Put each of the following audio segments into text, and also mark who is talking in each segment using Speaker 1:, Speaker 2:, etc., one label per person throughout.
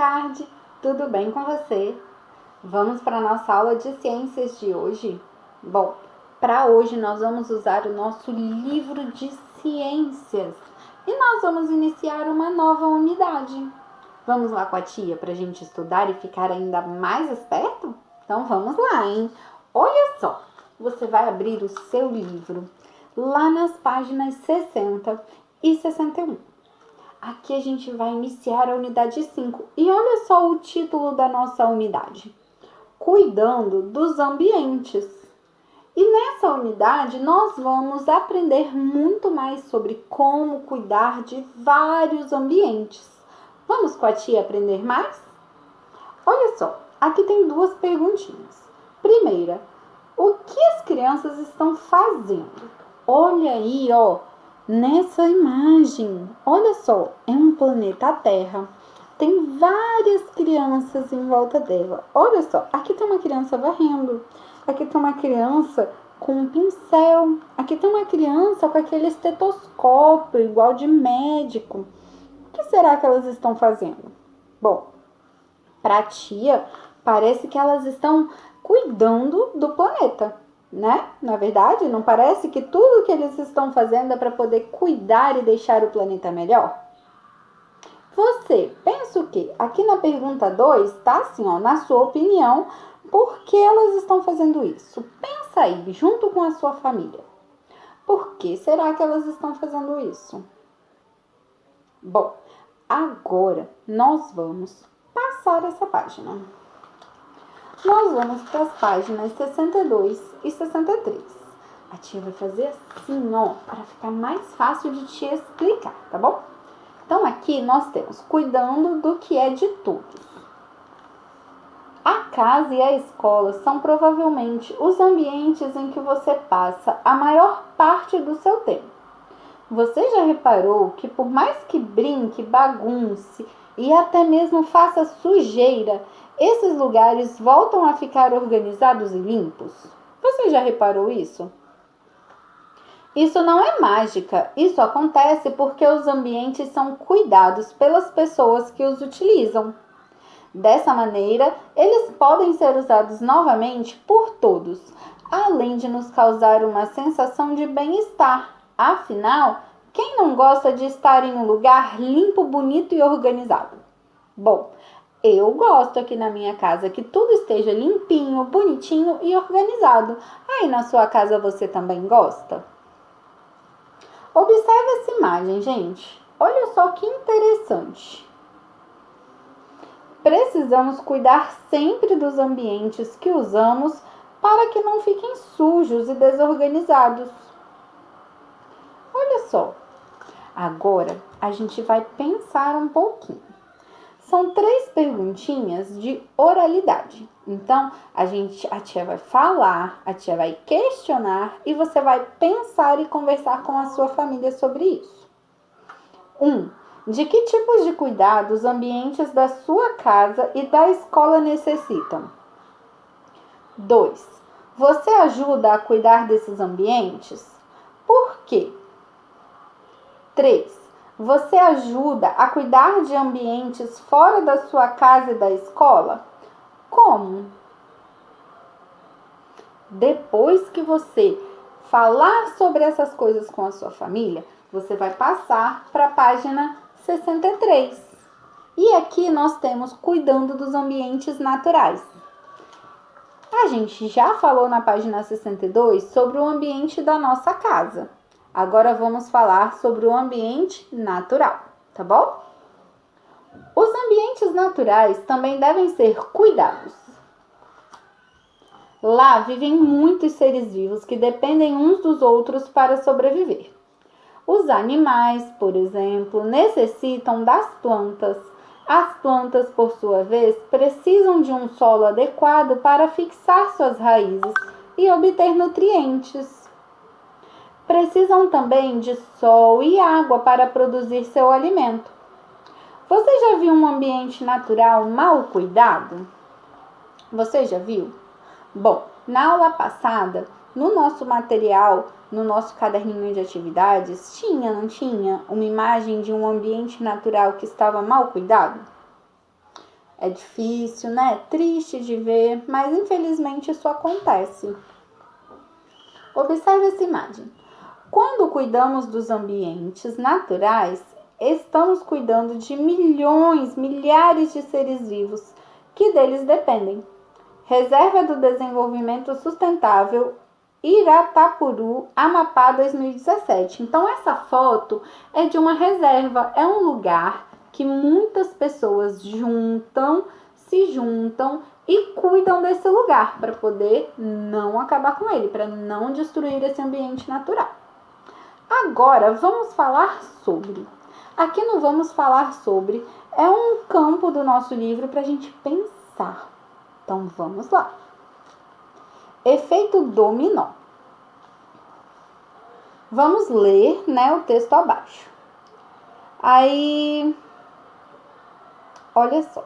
Speaker 1: tarde, tudo bem com você? Vamos para a nossa aula de ciências de hoje? Bom, para hoje nós vamos usar o nosso livro de ciências e nós vamos iniciar uma nova unidade. Vamos lá com a tia para a gente estudar e ficar ainda mais esperto? Então vamos lá, hein? Olha só, você vai abrir o seu livro lá nas páginas 60 e 61. Aqui a gente vai iniciar a unidade 5 e olha só o título da nossa unidade: Cuidando dos ambientes. E nessa unidade nós vamos aprender muito mais sobre como cuidar de vários ambientes. Vamos com a tia aprender mais? Olha só, aqui tem duas perguntinhas. Primeira, o que as crianças estão fazendo? Olha aí, ó. Nessa imagem, olha só, é um planeta Terra. Tem várias crianças em volta dela. Olha só, aqui tem uma criança varrendo. Aqui tem uma criança com um pincel. Aqui tem uma criança com aquele estetoscópio igual de médico. O que será que elas estão fazendo? Bom, para a tia, parece que elas estão cuidando do planeta, né? Na verdade, não parece que tudo que eles estão fazendo é para poder cuidar e deixar o planeta melhor? Você pensa o quê? Aqui na pergunta 2, tá assim, ó, na sua opinião, por que elas estão fazendo isso? Pensa aí, junto com a sua família. Por que será que elas estão fazendo isso? Bom, agora nós vamos passar essa página. Nós vamos para as páginas 62 e 63. A tia vai fazer assim, ó, para ficar mais fácil de te explicar, tá bom? Então, aqui nós temos cuidando do que é de todos. A casa e a escola são provavelmente os ambientes em que você passa a maior parte do seu tempo. Você já reparou que por mais que brinque, bagunce e até mesmo faça sujeira, esses lugares voltam a ficar organizados e limpos? Você já reparou isso? Isso não é mágica, isso acontece porque os ambientes são cuidados pelas pessoas que os utilizam. Dessa maneira, eles podem ser usados novamente por todos, além de nos causar uma sensação de bem-estar. Afinal, quem não gosta de estar em um lugar limpo, bonito e organizado? Bom, eu gosto aqui na minha casa que tudo esteja limpinho, bonitinho e organizado. Aí na sua casa você também gosta? Observe essa imagem, gente. Olha só que interessante. Precisamos cuidar sempre dos ambientes que usamos para que não fiquem sujos e desorganizados. Olha só. Agora a gente vai pensar um pouquinho. São 3 perguntinhas de oralidade. Então, a tia vai falar, a tia vai questionar e você vai pensar e conversar com a sua família sobre isso. 1. De que tipos de cuidado os ambientes da sua casa e da escola necessitam? 2. Você ajuda a cuidar desses ambientes? Por quê? 3. Você ajuda a cuidar de ambientes fora da sua casa e da escola? Como? Depois que você falar sobre essas coisas com a sua família, você vai passar para a página 63. E aqui nós temos cuidando dos ambientes naturais. A gente já falou na página 62 sobre o ambiente da nossa casa. Agora vamos falar sobre o ambiente natural, tá bom? Os ambientes naturais também devem ser cuidados. Lá vivem muitos seres vivos que dependem uns dos outros para sobreviver. Os animais, por exemplo, necessitam das plantas. As plantas, por sua vez, precisam de um solo adequado para fixar suas raízes e obter nutrientes. Precisam também de sol e água para produzir seu alimento. Você já viu um ambiente natural mal cuidado? Você já viu? Bom, na aula passada, no nosso material, no nosso caderninho de atividades, não tinha uma imagem de um ambiente natural que estava mal cuidado? É difícil, né? Triste de ver, mas infelizmente isso acontece. Observe essa imagem. Quando cuidamos dos ambientes naturais, estamos cuidando de milhões, milhares de seres vivos que deles dependem. Reserva do Desenvolvimento Sustentável, Iratapuru, Amapá 2017. Então essa foto é de uma reserva, é um lugar que muitas pessoas se juntam e cuidam desse lugar para poder não acabar com ele, para não destruir esse ambiente natural. Agora vamos falar sobre. Aqui no Vamos Falar Sobre é um campo do nosso livro para a gente pensar. Então vamos lá. Efeito dominó. Vamos ler, o texto abaixo. Aí, olha só.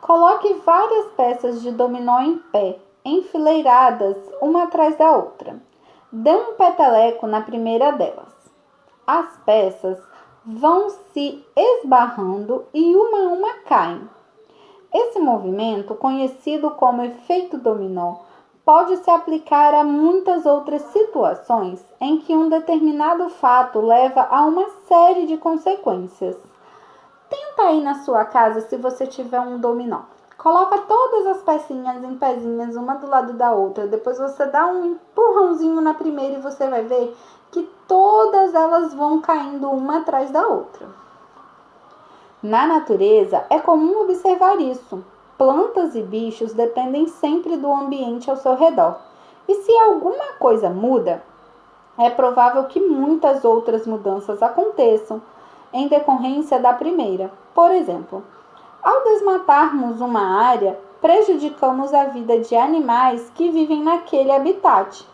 Speaker 1: Coloque várias peças de dominó em pé, enfileiradas uma atrás da outra. Dê um peteleco na primeira delas. As peças vão se esbarrando e uma a uma caem. Esse movimento, conhecido como efeito dominó, pode se aplicar a muitas outras situações em que um determinado fato leva a uma série de consequências. Tenta aí na sua casa se você tiver um dominó. Coloca todas as pecinhas em pezinhas, uma do lado da outra. Depois você dá um empurrãozinho na primeira e você vai ver que todas elas vão caindo uma atrás da outra. Na natureza, é comum observar isso. Plantas e bichos dependem sempre do ambiente ao seu redor. E se alguma coisa muda, é provável que muitas outras mudanças aconteçam em decorrência da primeira. Por exemplo, ao desmatarmos uma área, prejudicamos a vida de animais que vivem naquele habitat.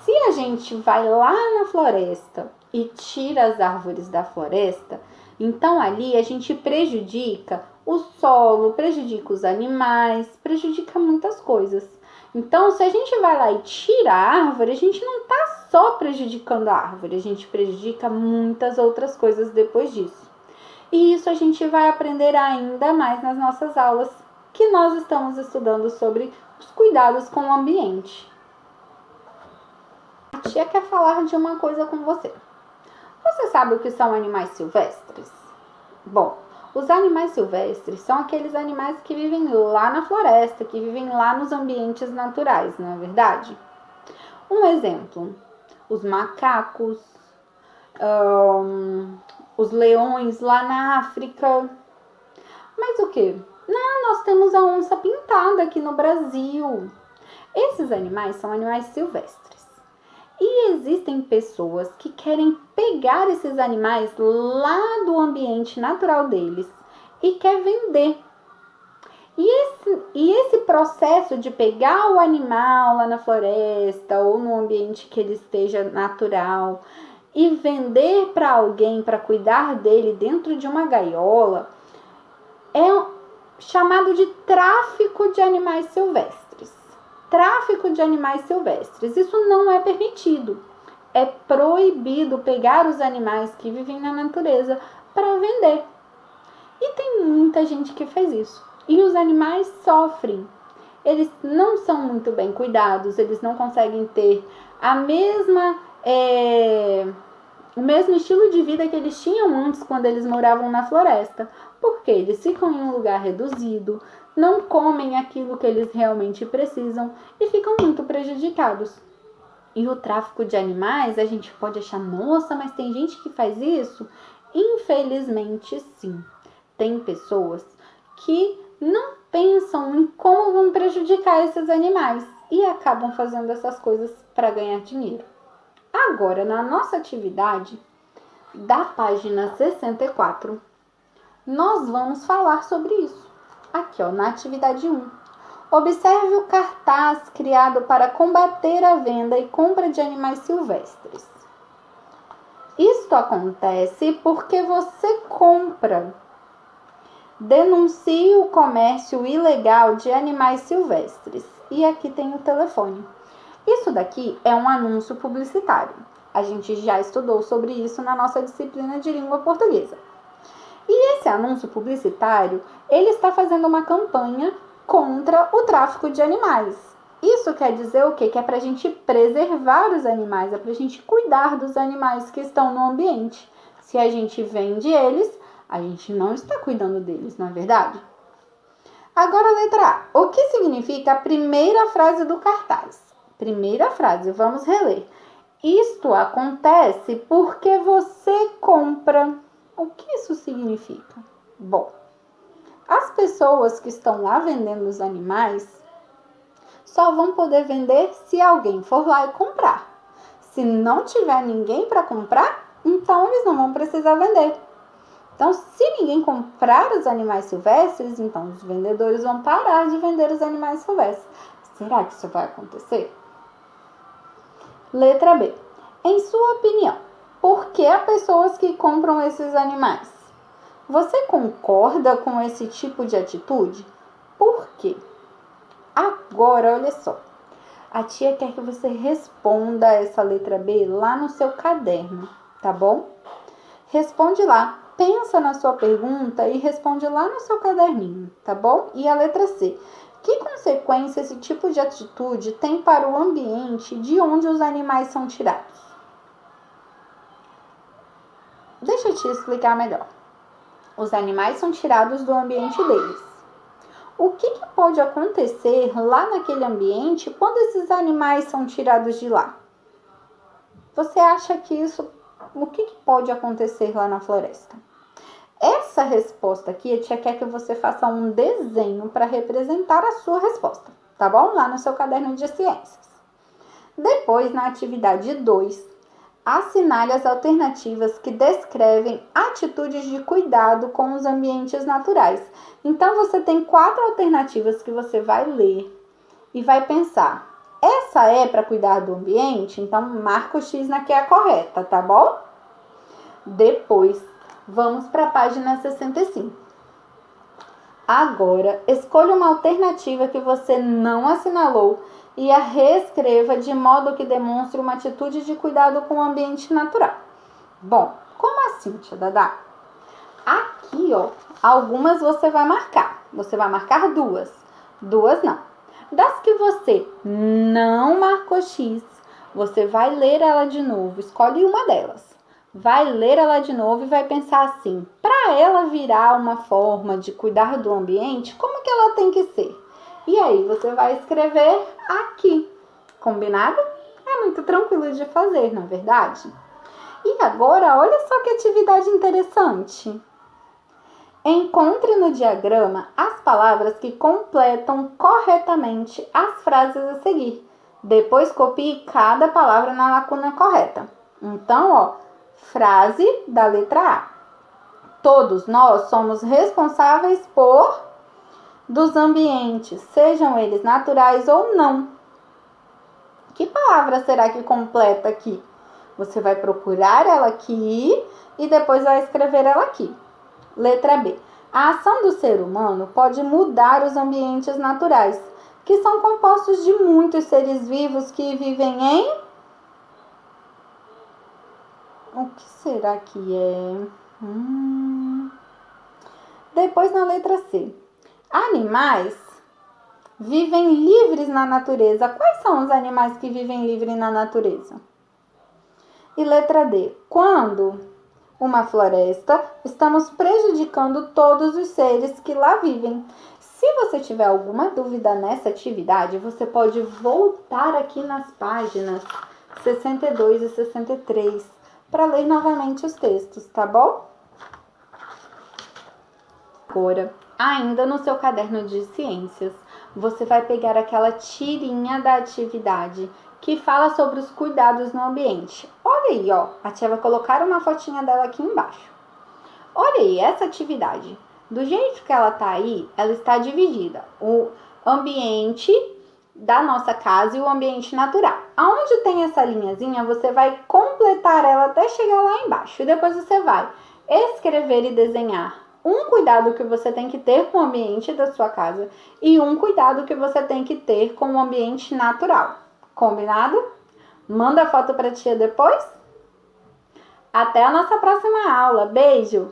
Speaker 1: Se a gente vai lá na floresta e tira as árvores da floresta, então ali a gente prejudica o solo, prejudica os animais, prejudica muitas coisas. Então, se a gente vai lá e tira a árvore, a gente não está só prejudicando a árvore, a gente prejudica muitas outras coisas depois disso. E isso a gente vai aprender ainda mais nas nossas aulas, que nós estamos estudando sobre os cuidados com o ambiente. A tia quer falar de uma coisa com você. Você sabe o que são animais silvestres? Bom, os animais silvestres são aqueles animais que vivem lá na floresta, que vivem lá nos ambientes naturais, não é verdade? Um exemplo, os macacos, os leões lá na África. Mas o que? Nós temos a onça pintada aqui no Brasil. Esses animais são animais silvestres. E existem pessoas que querem pegar esses animais lá do ambiente natural deles e quer vender. E esse processo de pegar o animal lá na floresta ou no ambiente que ele esteja natural e vender para alguém para cuidar dele dentro de uma gaiola é chamado de tráfico de animais silvestres. Tráfico de animais silvestres. Isso não é permitido. É proibido pegar os animais que vivem na natureza para vender. E tem muita gente que faz isso. E os animais sofrem. Eles não são muito bem cuidados, eles não conseguem ter o mesmo estilo de vida que eles tinham antes quando eles moravam na floresta. Porque eles ficam em um lugar reduzido, não comem aquilo que eles realmente precisam e ficam muito prejudicados. E o tráfico de animais, a gente pode achar, nossa, mas tem gente que faz isso? Infelizmente, sim. Tem pessoas que não pensam em como vão prejudicar esses animais e acabam fazendo essas coisas para ganhar dinheiro. Agora, na nossa atividade da página 64, nós vamos falar sobre isso. Aqui, na atividade 1. Observe o cartaz criado para combater a venda e compra de animais silvestres. Isto acontece porque você compra. Denuncie o comércio ilegal de animais silvestres. E aqui tem o telefone. Isso daqui é um anúncio publicitário. A gente já estudou sobre isso na nossa disciplina de língua portuguesa. E esse anúncio publicitário, ele está fazendo uma campanha contra o tráfico de animais. Isso quer dizer o quê? Que é para a gente preservar os animais, é para a gente cuidar dos animais que estão no ambiente. Se a gente vende eles, a gente não está cuidando deles, não é verdade? Agora a letra A. O que significa a primeira frase do cartaz? Primeira frase, vamos reler. Isto acontece porque você compra. O que isso significa? Bom, as pessoas que estão lá vendendo os animais só vão poder vender se alguém for lá e comprar. Se não tiver ninguém para comprar, então eles não vão precisar vender. Então, se ninguém comprar os animais silvestres, então os vendedores vão parar de vender os animais silvestres. Será que isso vai acontecer? Letra B. Em sua opinião, por que há pessoas que compram esses animais? Você concorda com esse tipo de atitude? Por quê? Agora, olha só. A tia quer que você responda essa letra B lá no seu caderno, tá bom? Responde lá. Pensa na sua pergunta e responde lá no seu caderninho, tá bom? E a letra C. Que consequência esse tipo de atitude tem para o ambiente de onde os animais são tirados? Deixa eu te explicar melhor. Os animais são tirados do ambiente deles. O que pode acontecer lá naquele ambiente quando esses animais são tirados de lá? Você acha que isso... O que pode acontecer lá na floresta? Essa resposta aqui, a tia quer que você faça um desenho para representar a sua resposta, tá bom? Lá no seu caderno de ciências. Depois, na atividade 2, assinale as alternativas que descrevem atitudes de cuidado com os ambientes naturais. Então, você tem 4 alternativas que você vai ler e vai pensar. Essa é para cuidar do ambiente? Então, marca o X na que é a correta, tá bom? Depois, vamos para a página 65. Agora, escolha uma alternativa que você não assinalou e a reescreva de modo que demonstre uma atitude de cuidado com o ambiente natural. Bom, como assim, tia Dadá? Aqui, ó, algumas você vai marcar. Você vai marcar 2. 2 não. Das que você não marcou X, você vai ler ela de novo. Escolhe uma delas. Vai ler ela de novo e vai pensar assim, para ela virar uma forma de cuidar do ambiente, como que ela tem que ser? E aí você vai escrever aqui, combinado? É muito tranquilo de fazer, não é verdade? E agora, olha só que atividade interessante. Encontre no diagrama as palavras que completam corretamente as frases a seguir. Depois copie cada palavra na lacuna correta. Então, ó, frase da letra A. Todos nós somos responsáveis dos ambientes, sejam eles naturais ou não. Que palavra será que completa aqui? Você vai procurar ela aqui e depois vai escrever ela aqui. Letra B. A ação do ser humano pode mudar os ambientes naturais, que são compostos de muitos seres vivos que vivem em... O que será que é? Depois na letra C. Animais vivem livres na natureza. Quais são os animais que vivem livres na natureza? E letra D. Quando uma floresta, estamos prejudicando todos os seres que lá vivem. Se você tiver alguma dúvida nessa atividade, você pode voltar aqui nas páginas 62 e 63 para ler novamente os textos, tá bom? Agora, ainda no seu caderno de ciências, você vai pegar aquela tirinha da atividade que fala sobre os cuidados no ambiente. Olha aí, ó, a tia vai colocar uma fotinha dela aqui embaixo. Olha aí, essa atividade. Do jeito que ela tá aí, ela está dividida. O ambiente da nossa casa e o ambiente natural. Aonde tem essa linhazinha, você vai completar ela até chegar lá embaixo. E depois você vai escrever e desenhar um cuidado que você tem que ter com o ambiente da sua casa e um cuidado que você tem que ter com o ambiente natural. Combinado? Manda a foto para a tia depois. Até a nossa próxima aula. Beijo!